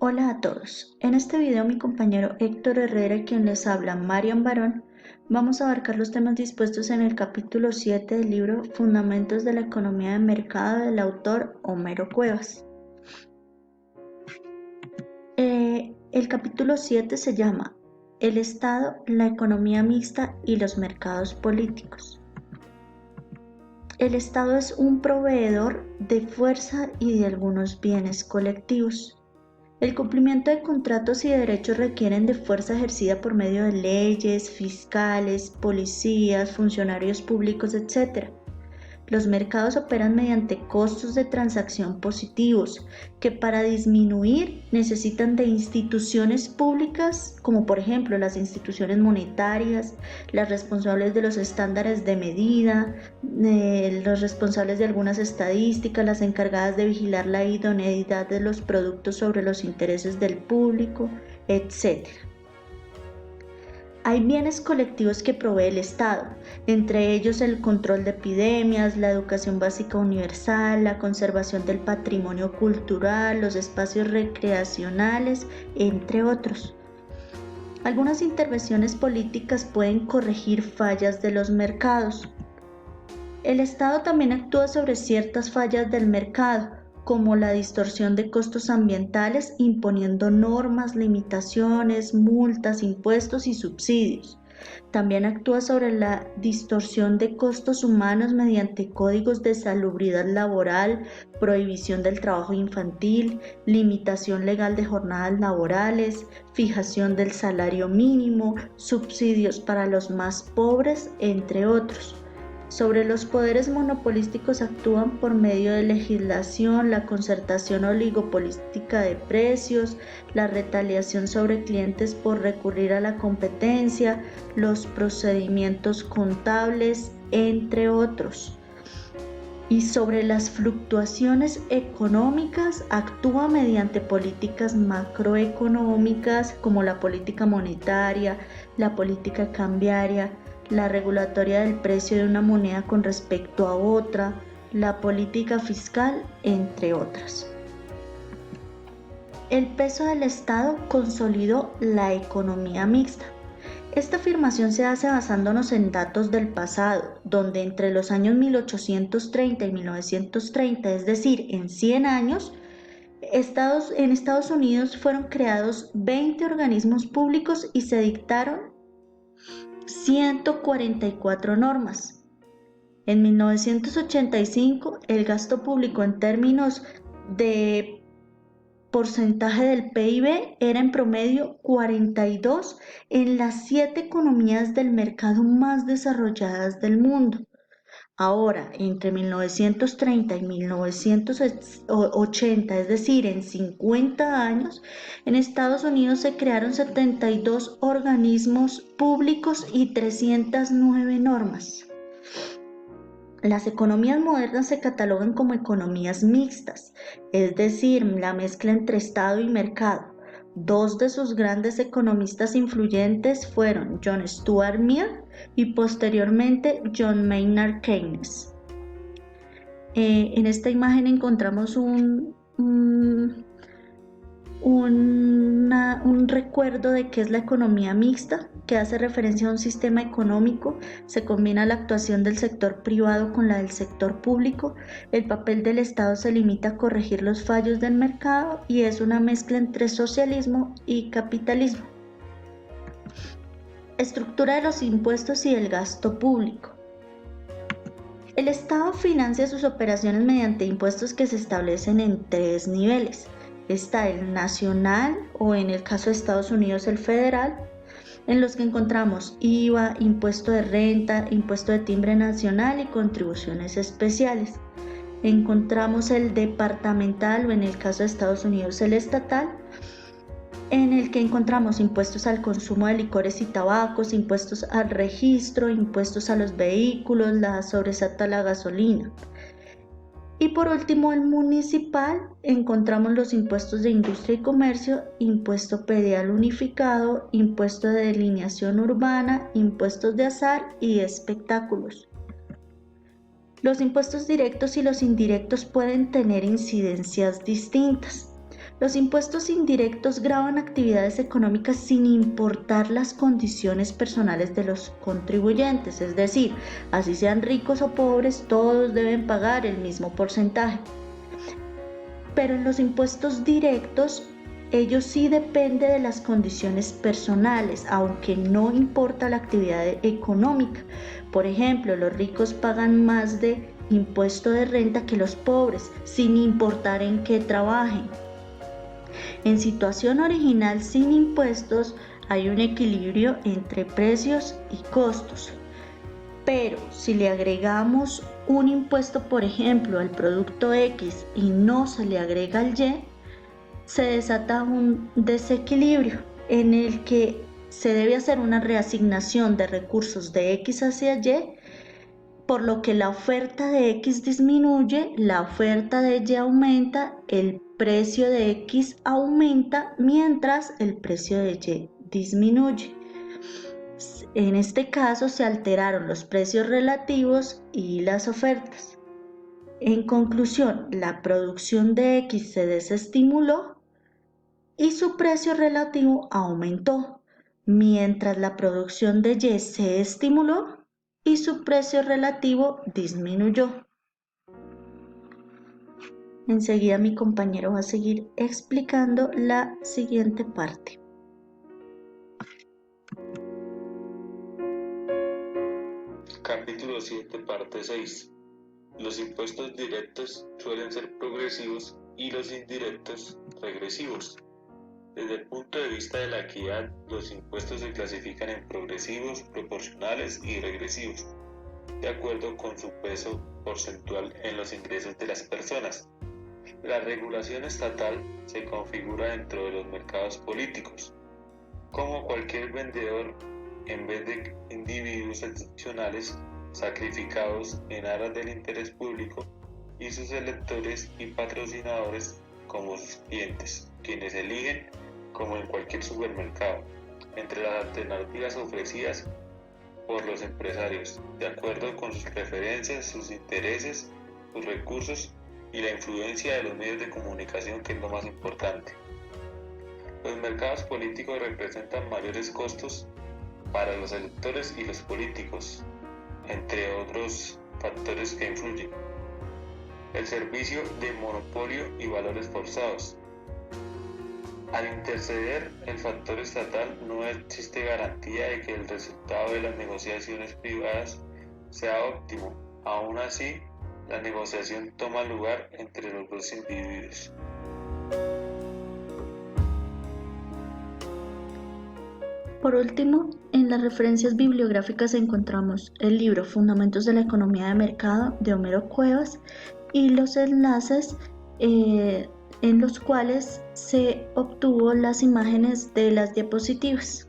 Hola a todos. En este video mi compañero Héctor Herrera y quien les habla, Marian Barón, vamos a abarcar los temas dispuestos en el capítulo 7 del libro Fundamentos de la Economía de Mercado del autor Homero Cuevas. El capítulo 7 se llama El Estado, la economía mixta y los mercados políticos. El Estado es un proveedor de fuerza y de algunos bienes colectivos. El cumplimiento de contratos y derechos requieren de fuerza ejercida por medio de leyes, fiscales, policías, funcionarios públicos, etc. Los mercados operan mediante costos de transacción positivos, que para disminuir necesitan de instituciones públicas, como por ejemplo las instituciones monetarias, las responsables de los estándares de medida, los responsables de algunas estadísticas, las encargadas de vigilar la idoneidad de los productos sobre los intereses del público, etc. Hay bienes colectivos que provee el Estado, entre ellos el control de epidemias, la educación básica universal, la conservación del patrimonio cultural, los espacios recreacionales, entre otros. Algunas intervenciones políticas pueden corregir fallas de los mercados. El Estado también actúa sobre ciertas fallas del mercado, como la distorsión de costos ambientales, imponiendo normas, limitaciones, multas, impuestos y subsidios. También actúa sobre la distorsión de costos humanos mediante códigos de salubridad laboral, prohibición del trabajo infantil, limitación legal de jornadas laborales, fijación del salario mínimo, subsidios para los más pobres, entre otros. Sobre los poderes monopolísticos actúan por medio de legislación, la concertación oligopolística de precios, la retaliación sobre clientes por recurrir a la competencia, los procedimientos contables, entre otros. Y sobre las fluctuaciones económicas actúa mediante políticas macroeconómicas como la política monetaria, la política cambiaria, la regulatoria del precio de una moneda con respecto a otra, la política fiscal, entre otras. El peso del Estado consolidó la economía mixta. Esta afirmación se hace basándonos en datos del pasado, donde entre los años 1830 y 1930, es decir, en 100 años, en Estados Unidos fueron creados 20 organismos públicos y se dictaron 144 normas. En 1985, el gasto público en términos de porcentaje del PIB era en promedio 42 en las 7 economías del mercado más desarrolladas del mundo. Ahora, entre 1930 y 1980, es decir, en 50 años, en Estados Unidos se crearon 72 organismos públicos y 309 normas. Las economías modernas se catalogan como economías mixtas, es decir, la mezcla entre Estado y mercado. Dos de sus grandes economistas influyentes fueron John Stuart Mill y posteriormente John Maynard Keynes. En esta imagen encontramos un recuerdo de qué es la economía mixta, que hace referencia a un sistema económico. Se combina la actuación del sector privado con la del sector público. El papel del Estado se limita a corregir los fallos del mercado y es una mezcla entre socialismo y capitalismo. Estructura de los impuestos y el gasto público. El Estado financia sus operaciones mediante impuestos que se establecen en 3 niveles. Está el nacional, o en el caso de Estados Unidos el federal, en los que encontramos IVA, impuesto de renta, impuesto de timbre nacional y contribuciones especiales. Encontramos el departamental, o en el caso de Estados Unidos el estatal, en el que encontramos impuestos al consumo de licores y tabacos, impuestos al registro, impuestos a los vehículos, la sobresalto a la gasolina. Y por último, el municipal, encontramos los impuestos de industria y comercio, impuesto predial unificado, impuesto de delineación urbana, impuestos de azar y espectáculos. Los impuestos directos y los indirectos pueden tener incidencias distintas. Los impuestos indirectos gravan actividades económicas sin importar las condiciones personales de los contribuyentes, es decir, así sean ricos o pobres, todos deben pagar el mismo porcentaje. Pero en los impuestos directos, ellos sí dependen de las condiciones personales, aunque no importa la actividad económica. Por ejemplo, los ricos pagan más de impuesto de renta que los pobres, sin importar en qué trabajen. En situación original sin impuestos hay un equilibrio entre precios y costos. Pero si le agregamos un impuesto, por ejemplo, al producto X y no se le agrega al Y, se desata un desequilibrio en el que se debe hacer una reasignación de recursos de X hacia Y, por lo que la oferta de X disminuye, la oferta de Y aumenta, el precio de X aumenta mientras el precio de Y disminuye. En este caso se alteraron los precios relativos y las ofertas. En conclusión, la producción de X se desestimuló y su precio relativo aumentó, mientras la producción de Y se estimuló y su precio relativo disminuyó. Enseguida mi compañero va a seguir explicando la siguiente parte. Capítulo 7, parte 6. Los impuestos directos suelen ser progresivos y los indirectos regresivos. Desde el punto de vista de la equidad, los impuestos se clasifican en progresivos, proporcionales y regresivos, de acuerdo con su peso porcentual en los ingresos de las personas. La regulación estatal se configura dentro de los mercados políticos. Como cualquier vendedor, en vez de individuos excepcionales sacrificados en aras del interés público, y sus electores y patrocinadores como sus clientes, quienes eligen, como en cualquier supermercado, entre las alternativas ofrecidas por los empresarios, de acuerdo con sus preferencias, sus intereses, sus recursos y la influencia de los medios de comunicación, que es lo más importante. Los mercados políticos representan mayores costos para los electores y los políticos, entre otros factores que influyen. El servicio de monopolio y valores forzados. Al interceder el factor estatal, no existe garantía de que el resultado de las negociaciones privadas sea óptimo. Aún así, la negociación toma lugar entre los dos individuos. Por último, en las referencias bibliográficas encontramos el libro Fundamentos de la Economía de Mercado de Homero Cuevas y los enlaces en los cuales se obtuvo las imágenes de las diapositivas.